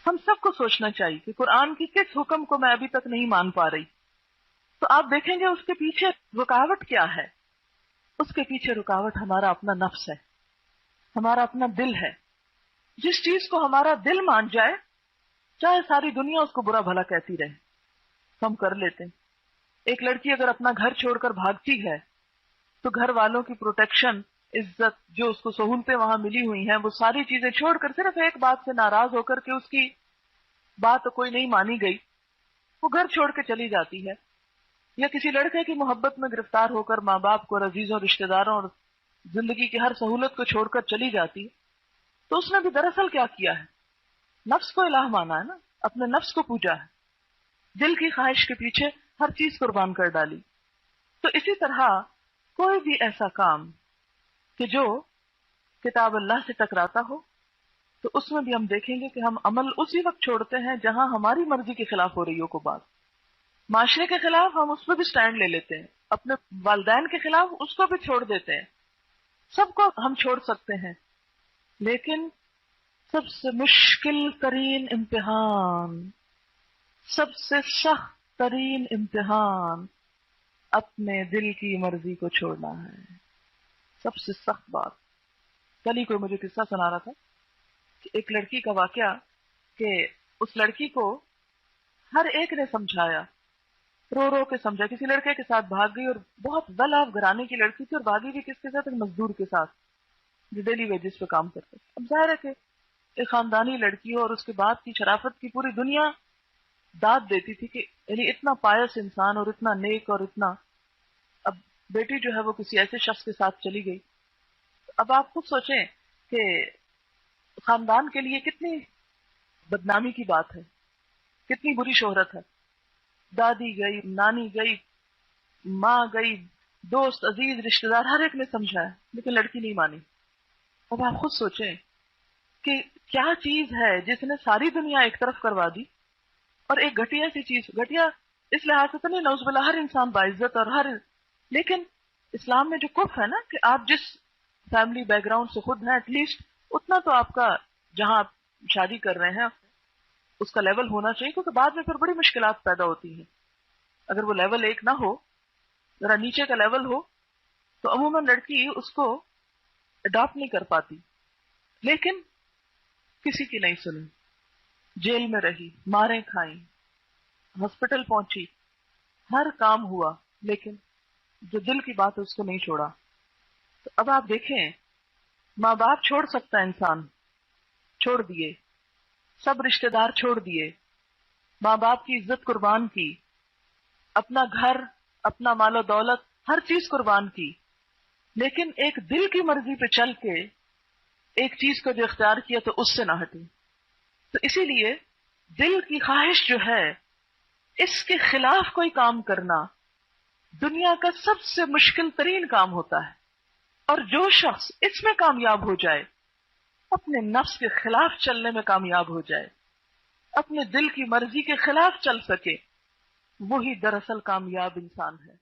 ہم سب کو سوچنا چاہیے کہ قرآن کی کس حکم کو میں ابھی تک نہیں مان پا رہی. تو آپ دیکھیں گے اس کے پیچھے رکاوٹ کیا ہے. اس کے پیچھے رکاوٹ ہمارا اپنا نفس ہے، ہمارا اپنا دل ہے. جس چیز کو ہمارا دل مان جائے، چاہے ساری دنیا اس کو برا بھلا کہتی رہے، ہم کر لیتے ہیں. ایک لڑکی اگر اپنا گھر چھوڑ کر بھاگتی ہے تو گھر والوں کی پروٹیکشن، عزت، جو اس کو سہولتیں وہاں ملی ہوئی ہیں، وہ ساری چیزیں چھوڑ کر صرف ایک بات سے ناراض ہو کر کے اس کی بات تو کوئی نہیں مانی گئی، وہ گھر چھوڑ کے چلی جاتی ہے. یا کسی لڑکے کی محبت میں گرفتار ہو کر ماں باپ کو اور عزیزوں، رشتہ داروں اور زندگی کی ہر سہولت کو چھوڑ کر چلی جاتی ہے. تو اس نے بھی دراصل کیا کیا ہے؟ نفس کو الہ مانا ہے نا، اپنے نفس کو پوجا ہے، دل کی خواہش کے پیچھے ہر چیز قربان کر ڈالی. تو اسی طرح کوئی بھی ایسا کام کہ جو کتاب اللہ سے ٹکراتا ہو، تو اس میں بھی ہم دیکھیں گے کہ ہم عمل اسی وقت چھوڑتے ہیں جہاں ہماری مرضی کے خلاف ہو رہی ہو. کو بات معاشرے کے خلاف ہم اس پہ بھی سٹینڈ لے لیتے ہیں، اپنے والدین کے خلاف اس کو بھی چھوڑ دیتے ہیں. سب کو ہم چھوڑ سکتے ہیں، لیکن سب سے مشکل ترین امتحان، سب سے سخت ترین امتحان اپنے دل کی مرضی کو چھوڑنا ہے. سب سے سخت بات. کل ہی کوئی مجھے قصہ سنا رہا تھا کہ ایک لڑکی کا واقعہ، کہ اس لڑکی کو ہر ایک نے سمجھایا، رو رو کے سمجھا. کسی لڑکے کے ساتھ بھاگ گئی، اور بہت ویل آف گھرانے کی لڑکی تھی، اور بھاگی بھی کس کے ساتھ؟ ایک مزدور کے ساتھ جو ڈیلی ویجز پہ کام کرتے. اب ظاہر ہے کہ ایک خاندانی لڑکی ہو، اور اس کے بعد کی شرافت کی پوری دنیا داد دیتی تھی کہ یعنی اتنا پائس انسان اور اتنا نیک اور اتنا. اب بیٹی جو ہے وہ کسی ایسے شخص کے ساتھ چلی گئی. اب آپ خود سوچیں کہ خاندان کے لیے کتنی بدنامی کی بات ہے، کتنی بری شہرت ہے. دادی گئی، نانی گئی، ماں گئی، دوست، عزیز، رشتہ دار، ہر ایک نے سمجھایا، لیکن لڑکی نہیں مانی. اب آپ خود سوچیں کہ کیا چیز ہے جس نے ساری دنیا ایک طرف کروا دی، اور ایک گھٹیا سی چیز. گھٹیا اس لحاظ سے تو نہیں، نعوذ باللہ، ہر انسان باعزت اور ہر، لیکن اسلام میں جو کف ہے نا کہ آپ جس فیملی بیک گراؤنڈ سے خود ہیں، ایٹ لیسٹ اتنا تو آپ کا جہاں آپ شادی کر رہے ہیں اس کا لیول ہونا چاہیے، کیونکہ بعد میں پھر بڑی مشکلات پیدا ہوتی ہیں. اگر وہ لیول ایک نہ ہو، ذرا نیچے کا لیول ہو، تو عموماً لڑکی اس کو اڈاپٹ نہیں کر پاتی. لیکن کسی کی نہیں سنی، جیل میں رہی، ماریں کھائیں، ہاسپٹل پہنچی، ہر کام ہوا، لیکن جو دل کی بات ہے اس کو نہیں چھوڑا. تو اب آپ دیکھیں، ماں باپ چھوڑ سکتا ہے انسان، چھوڑ دیے. سب رشتہ دار چھوڑ دیے، ماں باپ کی عزت قربان کی، اپنا گھر، اپنا مال و دولت، ہر چیز قربان کی، لیکن ایک دل کی مرضی پہ چل کے ایک چیز کو جو اختیار کیا تو اس سے نہ ہٹی. تو اسی لیے دل کی خواہش جو ہے، اس کے خلاف کوئی کام کرنا دنیا کا سب سے مشکل ترین کام ہوتا ہے. اور جو شخص اس میں کامیاب ہو جائے، اپنے نفس کے خلاف چلنے میں کامیاب ہو جائے، اپنے دل کی مرضی کے خلاف چل سکے، وہی دراصل کامیاب انسان ہے.